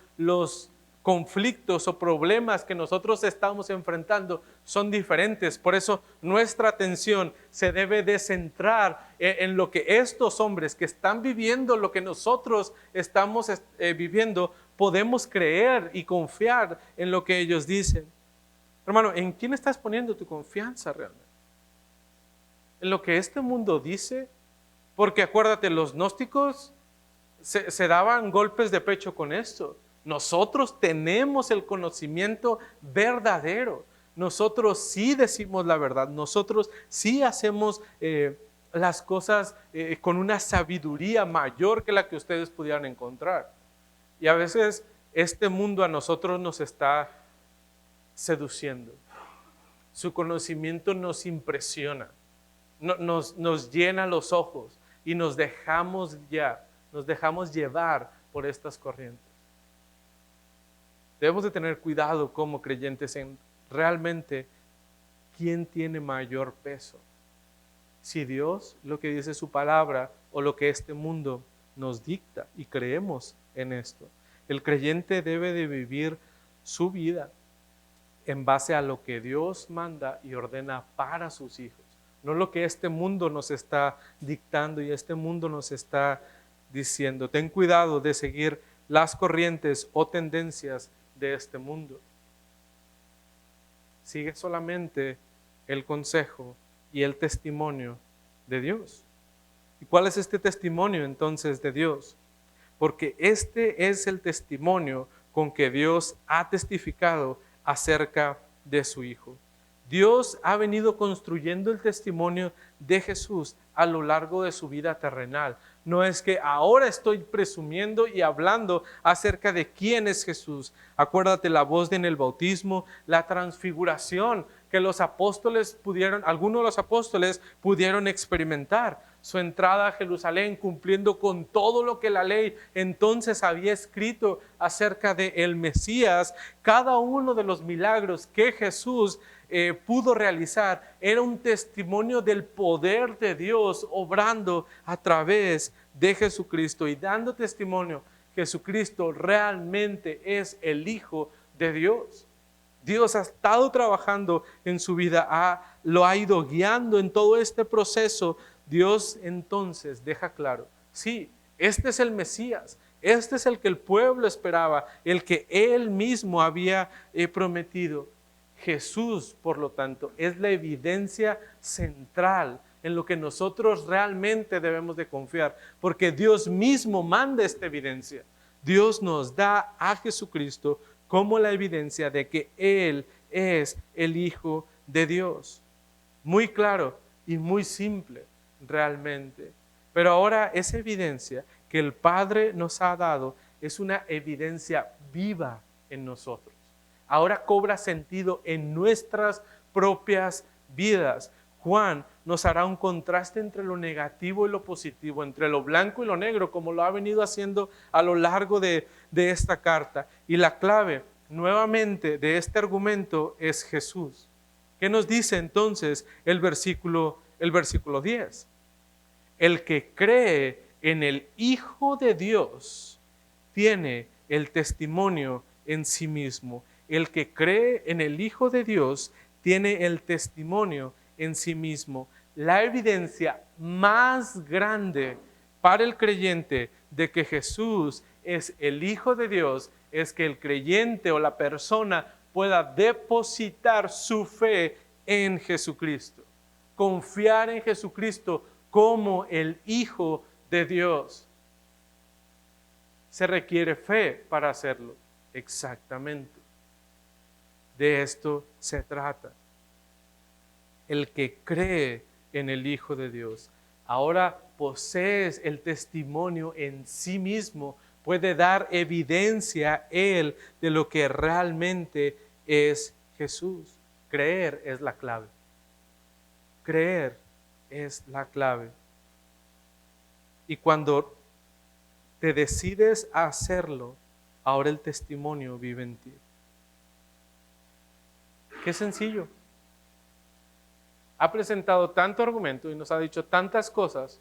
conflictos o problemas que nosotros estamos enfrentando son diferentes. Por eso nuestra atención se debe de centrar en lo que estos hombres que están viviendo, lo que nosotros estamos viviendo, podemos creer y confiar en lo que ellos dicen. Hermano, ¿en quién estás poniendo tu confianza realmente? ¿En lo que este mundo dice? Porque acuérdate, los gnósticos se daban golpes de pecho con esto. Nosotros tenemos el conocimiento verdadero. Nosotros sí decimos la verdad. Nosotros sí hacemos las cosas con una sabiduría mayor que la que ustedes pudieran encontrar. Y a veces este mundo a nosotros nos está seduciendo. Su conocimiento nos impresiona, nos llena los ojos y nos dejamos llevar por estas corrientes. Debemos de tener cuidado como creyentes en realmente quién tiene mayor peso. Si Dios, lo que dice su palabra, o lo que este mundo nos dicta, y creemos en esto. El creyente debe de vivir su vida en base a lo que Dios manda y ordena para sus hijos. No lo que este mundo nos está dictando y este mundo nos está diciendo. Ten cuidado de seguir las corrientes o tendencias de este mundo. Sigue solamente el consejo y el testimonio de Dios. ¿Y cuál es este testimonio entonces de Dios? Porque este es el testimonio con que Dios ha testificado acerca de su Hijo. Dios ha venido construyendo el testimonio de Jesús a lo largo de su vida terrenal. No es que ahora estoy presumiendo y hablando acerca de quién es Jesús. Acuérdate la voz en el bautismo, la transfiguración que los apóstoles algunos de los apóstoles pudieron experimentar. Su entrada a Jerusalén cumpliendo con todo lo que la ley entonces había escrito acerca de el Mesías. Cada uno de los milagros que Jesús pudo realizar era un testimonio del poder de Dios obrando a través de Jesucristo y dando testimonio. Jesucristo realmente es el Hijo de Dios. Dios ha estado trabajando en su vida, lo ha ido guiando en todo este proceso. Dios entonces deja claro, sí, este es el Mesías, este es el que el pueblo esperaba, el que Él mismo había prometido. Jesús, por lo tanto, es la evidencia central en lo que nosotros realmente debemos de confiar, porque Dios mismo manda esta evidencia. Dios nos da a Jesucristo como la evidencia de que Él es el Hijo de Dios. Muy claro y muy simple realmente. Pero ahora esa evidencia que el Padre nos ha dado es una evidencia viva en nosotros. Ahora cobra sentido en nuestras propias vidas. Juan nos hará un contraste entre lo negativo y lo positivo, entre lo blanco y lo negro, como lo ha venido haciendo a lo largo de esta carta. Y la clave nuevamente de este argumento es Jesús. ¿Qué nos dice entonces el versículo 10? El que cree en el Hijo de Dios tiene el testimonio en sí mismo. El que cree en el Hijo de Dios tiene el testimonio en sí mismo. La evidencia más grande para el creyente de que Jesús es el Hijo de Dios es que el creyente o la persona pueda depositar su fe en Jesucristo, confiar en Jesucristo como el Hijo de Dios. Se requiere fe para hacerlo. Exactamente. De esto se trata. El que cree en el Hijo de Dios ahora posees el testimonio en sí mismo, puede dar evidencia a él de lo que realmente es Jesús. Creer es la clave. Creer es la clave. Y cuando te decides a hacerlo, ahora el testimonio vive en ti. Qué sencillo. Ha presentado tanto argumento y nos ha dicho tantas cosas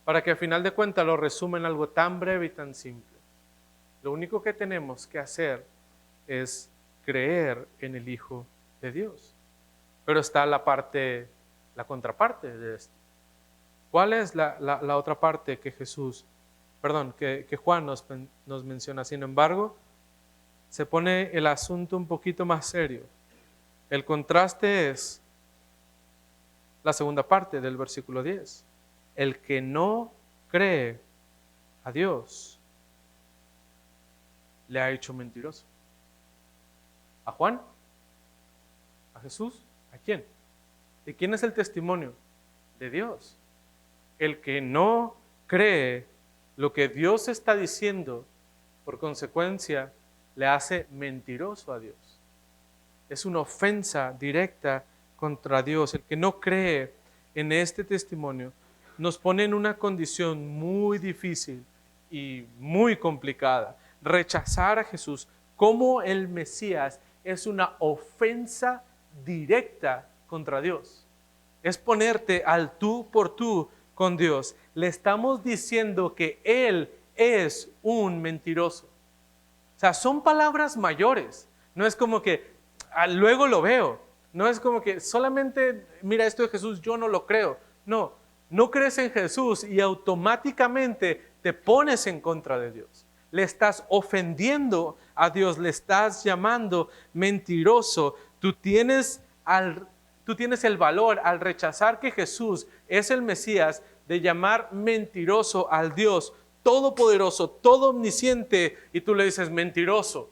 para que al final de cuentas lo resuma en algo tan breve y tan simple. Lo único que tenemos que hacer es creer en el Hijo de Dios. Pero está la contraparte de esto. ¿Cuál es la otra parte que Juan nos menciona? Sin embargo, se pone el asunto un poquito más serio. El contraste es la segunda parte del versículo 10. El que no cree a Dios le ha hecho mentiroso. ¿A Juan? ¿A Jesús? ¿A quién? ¿De quién es el testimonio? De Dios. El que no cree lo que Dios está diciendo, por consecuencia, le hace mentiroso a Dios. Es una ofensa directa contra Dios. El que no cree en este testimonio nos pone en una condición muy difícil y muy complicada. Rechazar a Jesús como el Mesías es una ofensa directa contra Dios. Es ponerte al tú por tú con Dios. Le estamos diciendo que Él es un mentiroso. O sea, son palabras mayores. No es como que luego lo veo. No es como que solamente mira esto de Jesús, yo no lo creo. No, no crees en Jesús y automáticamente te pones en contra de Dios. Le estás ofendiendo a Dios, le estás llamando mentiroso. Tú tienes el valor al rechazar que Jesús es el Mesías de llamar mentiroso al Dios todopoderoso, todo omnisciente, y tú le dices mentiroso.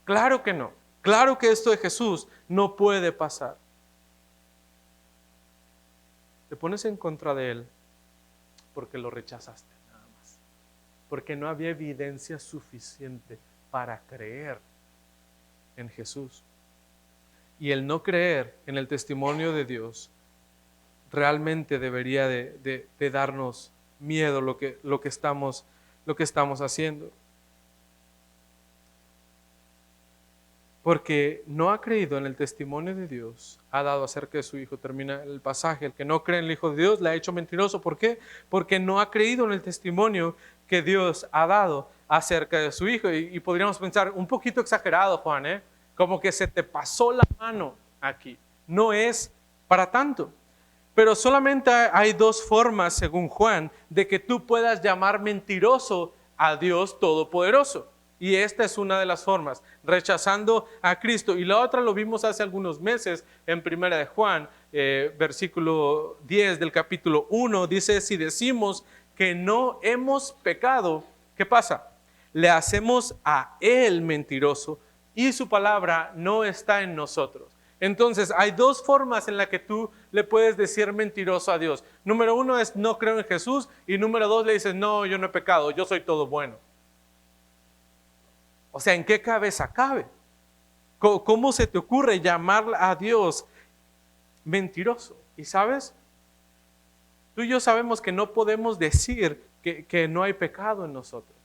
Claro que no. Claro que esto de Jesús no puede pasar. Te pones en contra de Él porque lo rechazaste, nada más. Porque no había evidencia suficiente para creer en Jesús. Y el no creer en el testimonio de Dios realmente debería de darnos miedo lo que estamos haciendo. Porque no ha creído en el testimonio de Dios, ha dado acerca de su Hijo. Termina el pasaje. El que no cree en el Hijo de Dios le ha hecho mentiroso. ¿Por qué? Porque no ha creído en el testimonio que Dios ha dado acerca de su Hijo. Y podríamos pensar, un poquito exagerado, Juan, como que se te pasó la mano aquí. No es para tanto. Pero solamente hay dos formas, según Juan, de que tú puedas llamar mentiroso a Dios Todopoderoso. Y esta es una de las formas, rechazando a Cristo. Y la otra lo vimos hace algunos meses en Primera de Juan, versículo 10 del capítulo 1, dice, si decimos que no hemos pecado, ¿qué pasa? Le hacemos a Él mentiroso y su palabra no está en nosotros. Entonces, hay dos formas en las que tú le puedes decir mentiroso a Dios. Número uno es no creo en Jesús y número dos le dices, no, yo no he pecado, yo soy todo bueno. O sea, ¿en qué cabeza cabe? ¿Cómo se te ocurre llamar a Dios mentiroso? Y sabes, tú y yo sabemos que no podemos decir que no hay pecado en nosotros.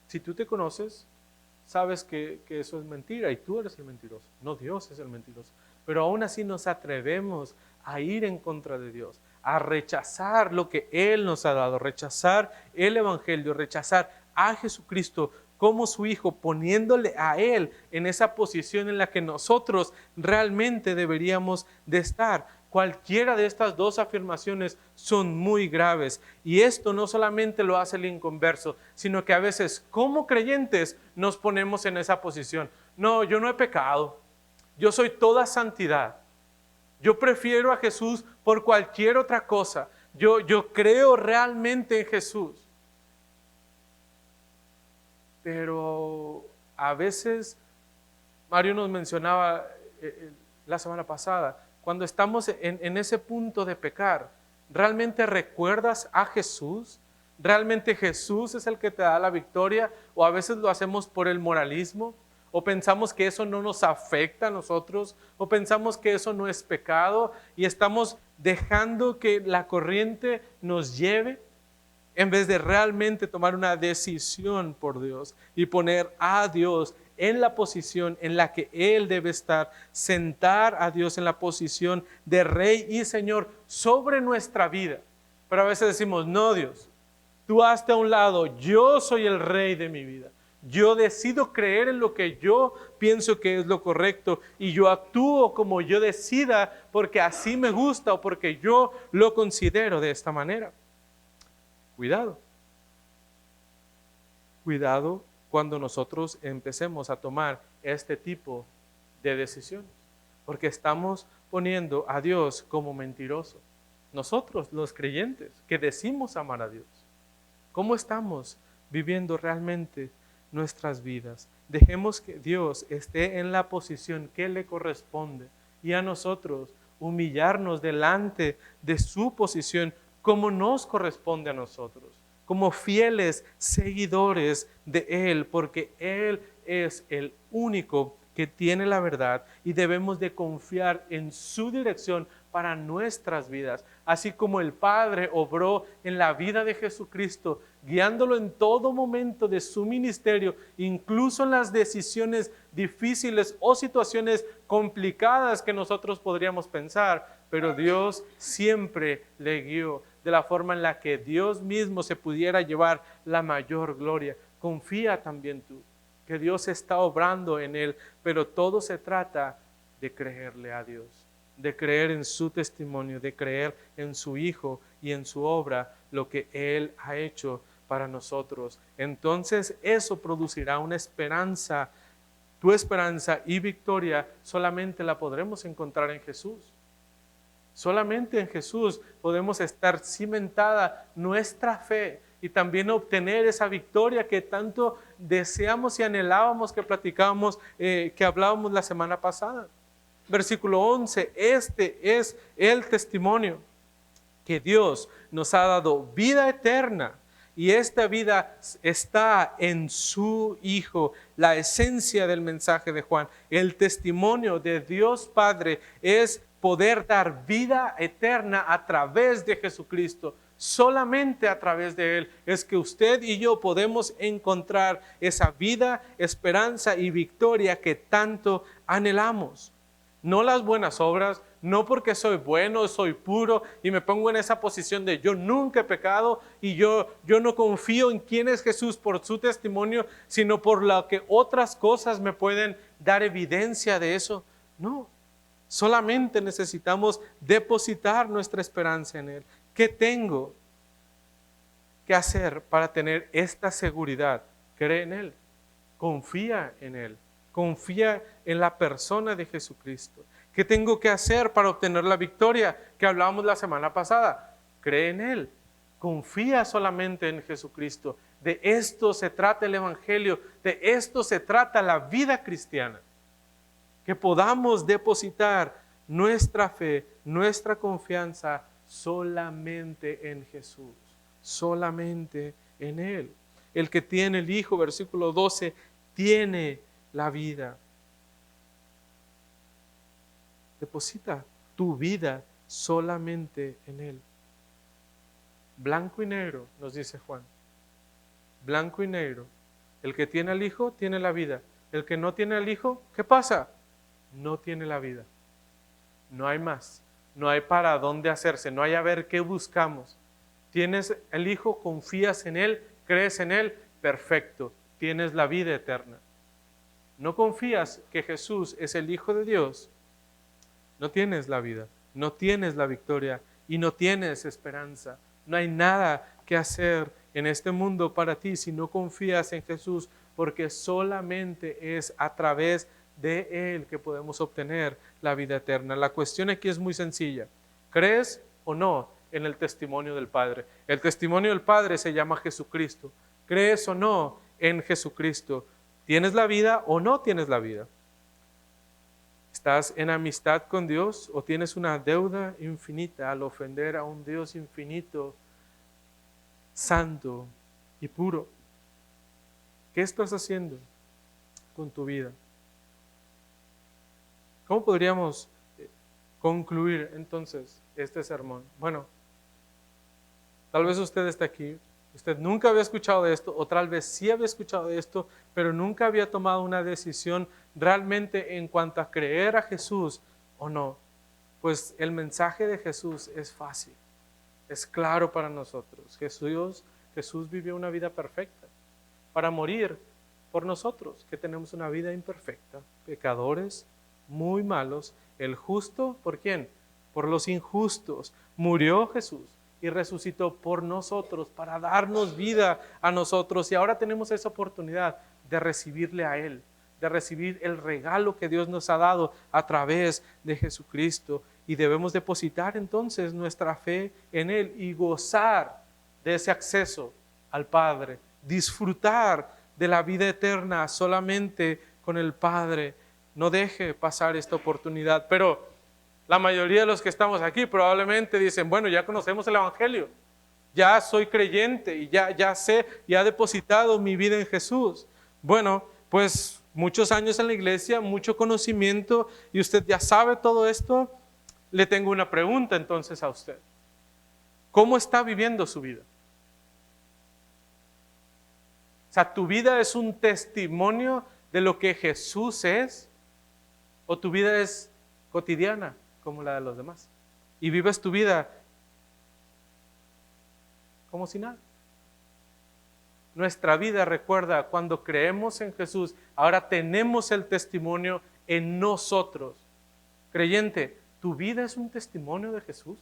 Si tú te conoces, sabes que eso es mentira y tú eres el mentiroso, no Dios es el mentiroso. Pero aún así nos atrevemos a ir en contra de Dios, a rechazar lo que Él nos ha dado, rechazar el Evangelio, rechazar a Jesucristo como su Hijo, poniéndole a Él en esa posición en la que nosotros realmente deberíamos de estar. Cualquiera de estas dos afirmaciones son muy graves, y esto no solamente lo hace el inconverso, sino que a veces como creyentes nos ponemos en esa posición. No, yo no he pecado, yo soy toda santidad, yo prefiero a Jesús por cualquier otra cosa, yo creo realmente en Jesús. Pero a veces, Mario nos mencionaba la semana pasada, cuando estamos en ese punto de pecar, ¿realmente recuerdas a Jesús? ¿Realmente Jesús es el que te da la victoria? ¿O a veces lo hacemos por el moralismo? ¿O pensamos que eso no nos afecta a nosotros? ¿O pensamos que eso no es pecado? Y estamos dejando que la corriente nos lleve, en vez de realmente tomar una decisión por Dios y poner a Dios en la posición en la que Él debe estar, sentar a Dios en la posición de Rey y Señor sobre nuestra vida. Pero a veces decimos, no Dios, tú hazte a un lado, yo soy el Rey de mi vida. Yo decido creer en lo que yo pienso que es lo correcto y yo actúo como yo decida porque así me gusta o porque yo lo considero de esta manera. Cuidado. Cuidado cuando nosotros empecemos a tomar este tipo de decisiones, porque estamos poniendo a Dios como mentiroso. Nosotros, los creyentes, que decimos amar a Dios, ¿cómo estamos viviendo realmente nuestras vidas? Dejemos que Dios esté en la posición que le corresponde y a nosotros humillarnos delante de su posición como nos corresponde a nosotros, como fieles seguidores de Él, porque Él es el único que tiene la verdad y debemos de confiar en su dirección para nuestras vidas, así como el Padre obró en la vida de Jesucristo, guiándolo en todo momento de su ministerio, incluso en las decisiones difíciles o situaciones complicadas que nosotros podríamos pensar, pero Dios siempre le guió de la forma en la que Dios mismo se pudiera llevar la mayor gloria. Confía también tú que Dios está obrando en él, pero todo se trata de creerle a Dios, de creer en su testimonio, de creer en su Hijo y en su obra, lo que Él ha hecho para nosotros. Entonces eso producirá una esperanza. Tu esperanza y victoria solamente la podremos encontrar en Jesús. Solamente en Jesús podemos estar cimentada nuestra fe y también obtener esa victoria que tanto deseamos y anhelábamos, que platicábamos, que hablábamos la semana pasada. Versículo 11, este es el testimonio, que Dios nos ha dado vida eterna y esta vida está en su Hijo. La esencia del mensaje de Juan, el testimonio de Dios Padre es poder dar vida eterna a través de Jesucristo. Solamente a través de Él es que usted y yo podemos encontrar esa vida, esperanza y victoria que tanto anhelamos. No las buenas obras, no porque soy bueno, soy puro y me pongo en esa posición de yo nunca he pecado y yo no confío en quién es Jesús por su testimonio, sino por lo que otras cosas me pueden dar evidencia de eso. No, solamente necesitamos depositar nuestra esperanza en Él. ¿Qué tengo que hacer para tener esta seguridad? Cree en Él, confía en Él. Confía en la persona de Jesucristo. ¿Qué tengo que hacer para obtener la victoria que hablábamos la semana pasada? Cree en Él. Confía solamente en Jesucristo. De esto se trata el Evangelio. De esto se trata la vida cristiana. Que podamos depositar nuestra fe, nuestra confianza solamente en Jesús. Solamente en Él. El que tiene el Hijo, versículo 12, tiene la vida. Deposita tu vida solamente en Él. Blanco y negro, nos dice Juan. Blanco y negro. El que tiene al Hijo tiene la vida. El que no tiene al Hijo, ¿qué pasa? No tiene la vida. No hay más. No hay para dónde hacerse. No hay a ver qué buscamos. Tienes el Hijo, confías en Él, crees en Él, perfecto. Tienes la vida eterna. No confías que Jesús es el Hijo de Dios, no tienes la vida, no tienes la victoria y no tienes esperanza. No hay nada que hacer en este mundo para ti si no confías en Jesús, porque solamente es a través de Él que podemos obtener la vida eterna. La cuestión aquí es muy sencilla. ¿Crees o no en el testimonio del Padre? El testimonio del Padre se llama Jesucristo. ¿Crees o no en Jesucristo? ¿Tienes la vida o no tienes la vida? ¿Estás en amistad con Dios o tienes una deuda infinita al ofender a un Dios infinito, santo y puro? ¿Qué estás haciendo con tu vida? ¿Cómo podríamos concluir entonces este sermón? Bueno, tal vez usted está aquí, usted nunca había escuchado de esto, o tal vez sí había escuchado de esto, pero nunca había tomado una decisión realmente en cuanto a creer a Jesús o no. Pues el mensaje de Jesús es fácil, es claro para nosotros. Jesús vivió una vida perfecta para morir por nosotros, que tenemos una vida imperfecta, pecadores, muy malos. El justo, ¿por quién? Por los injustos. Murió Jesús y resucitó por nosotros para darnos vida a nosotros. Y ahora tenemos esa oportunidad de recibirle a Él, de recibir el regalo que Dios nos ha dado a través de Jesucristo. Y debemos depositar entonces nuestra fe en Él y gozar de ese acceso al Padre, disfrutar de la vida eterna solamente con el Padre. No deje pasar esta oportunidad. Pero la mayoría de los que estamos aquí probablemente dicen, bueno, ya conocemos el Evangelio, ya soy creyente y ya sé, ya he depositado mi vida en Jesús. Bueno, pues muchos años en la iglesia, mucho conocimiento y usted ya sabe todo esto. Le tengo una pregunta entonces a usted. ¿Cómo está viviendo su vida? O sea, ¿tu vida es un testimonio de lo que Jesús es? ¿O tu vida es cotidiana como la de los demás? Y vives tu vida como si nada. Nuestra vida, recuerda, cuando creemos en Jesús, ahora tenemos el testimonio en nosotros. Creyente, ¿tu vida es un testimonio de Jesús?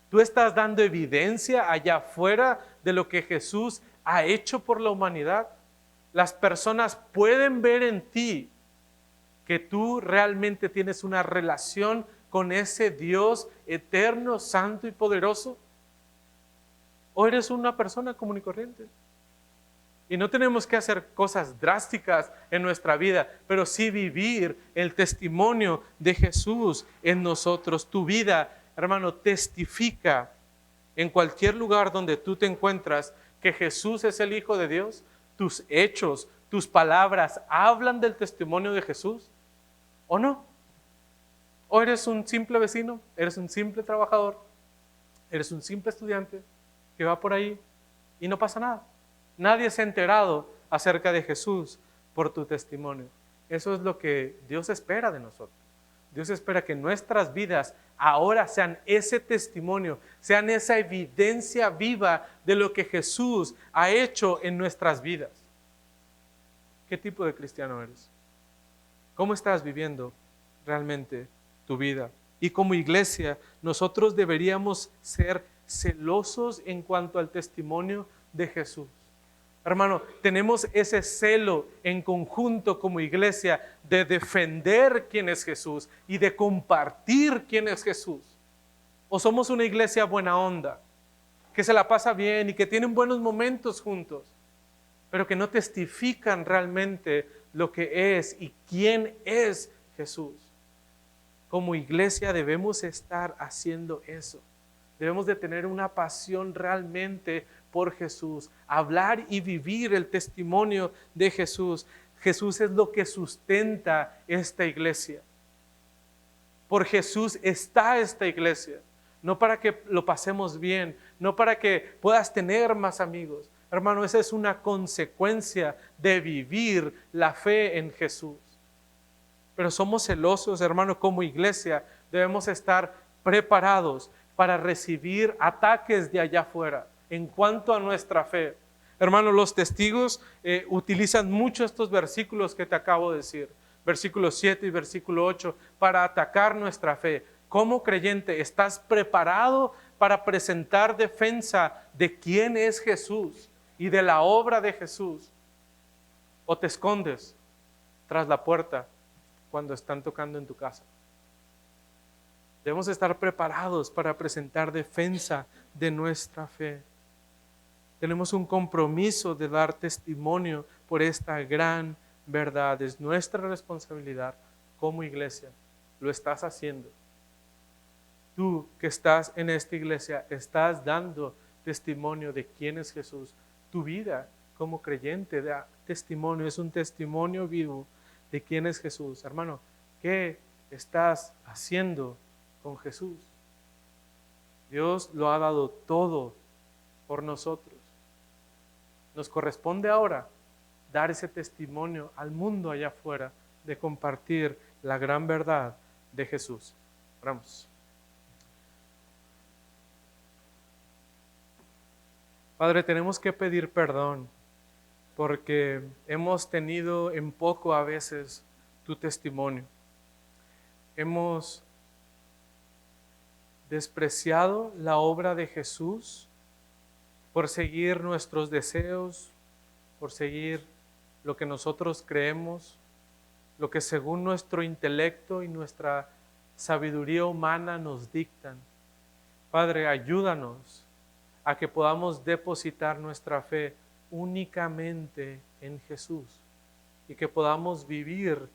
¿Tú estás dando evidencia allá afuera de lo que Jesús ha hecho por la humanidad? Las personas pueden ver en ti que tú realmente tienes una relación con ese Dios eterno, santo y poderoso. ¿O eres una persona común y corriente? Y no tenemos que hacer cosas drásticas en nuestra vida, pero sí vivir el testimonio de Jesús en nosotros. Tu vida, hermano, testifica en cualquier lugar donde tú te encuentras que Jesús es el Hijo de Dios. Tus hechos, tus palabras hablan del testimonio de Jesús, ¿o no? ¿O eres un simple vecino? ¿Eres un simple trabajador? ¿Eres un simple estudiante que va por ahí y no pasa nada? Nadie se ha enterado acerca de Jesús por tu testimonio. Eso es lo que Dios espera de nosotros. Dios espera que nuestras vidas ahora sean ese testimonio, sean esa evidencia viva de lo que Jesús ha hecho en nuestras vidas. ¿Qué tipo de cristiano eres? ¿Cómo estás viviendo realmente tu vida? Y como iglesia, nosotros deberíamos ser celosos en cuanto al testimonio de Jesús. Hermano, tenemos ese celo en conjunto como iglesia de defender quién es Jesús y de compartir quién es Jesús. ¿O somos una iglesia buena onda, que se la pasa bien y que tienen buenos momentos juntos, pero que no testifican realmente lo que es y quién es Jesús? Como iglesia debemos estar haciendo eso. Debemos de tener una pasión realmente por Jesús, hablar y vivir el testimonio de Jesús. Jesús es lo que sustenta esta iglesia. Por Jesús está esta iglesia, no para que lo pasemos bien, no para que puedas tener más amigos, Hermano, esa es una consecuencia de vivir la fe en Jesús. Pero somos celosos, hermano, como iglesia. Debemos estar preparados para recibir ataques de allá afuera en cuanto a nuestra fe. Hermano, los testigos utilizan mucho estos versículos que te acabo de decir, versículo 7 y versículo 8, para atacar nuestra fe. Como creyente, ¿estás preparado para presentar defensa de quién es Jesús y de la obra de Jesús? ¿O te escondes tras la puerta cuando están tocando en tu casa? Debemos estar preparados para presentar defensa de nuestra fe. Tenemos un compromiso de dar testimonio por esta gran verdad. Es nuestra responsabilidad como iglesia. Lo estás haciendo. Tú que estás en esta iglesia, estás dando testimonio de quién es Jesús. Tu vida como creyente da testimonio, es un testimonio vivo de quién es Jesús. Hermano, ¿qué estás haciendo con Jesús? Dios lo ha dado todo por nosotros. Nos corresponde ahora dar ese testimonio al mundo allá afuera de compartir la gran verdad de Jesús. Oramos. Padre, tenemos que pedir perdón porque hemos tenido en poco a veces tu testimonio. Hemos despreciado la obra de Jesús por seguir nuestros deseos, por seguir lo que nosotros creemos, lo que según nuestro intelecto y nuestra sabiduría humana nos dictan. Padre, ayúdanos a que podamos depositar nuestra fe únicamente en Jesús y que podamos vivir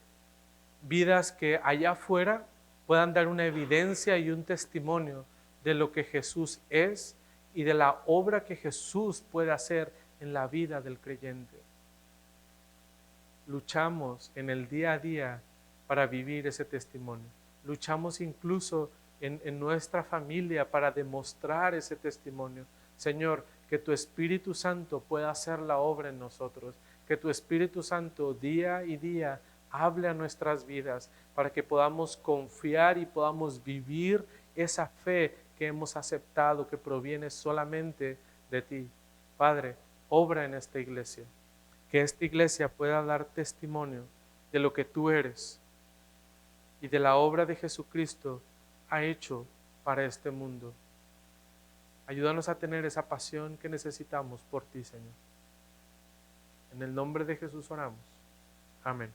vidas que allá afuera puedan dar una evidencia y un testimonio de lo que Jesús es y de la obra que Jesús puede hacer en la vida del creyente. Luchamos en el día a día para vivir ese testimonio. Luchamos incluso en nuestra familia para demostrar ese testimonio. Señor, que tu Espíritu Santo pueda hacer la obra en nosotros, que tu Espíritu Santo día y día hable a nuestras vidas para que podamos confiar y podamos vivir esa fe que hemos aceptado, que proviene solamente de ti. Padre, obra en esta iglesia, que esta iglesia pueda dar testimonio de lo que tú eres y de la obra de Jesucristo ha hecho para este mundo. Ayúdanos a tener esa pasión que necesitamos por ti, Señor. En el nombre de Jesús oramos. Amén.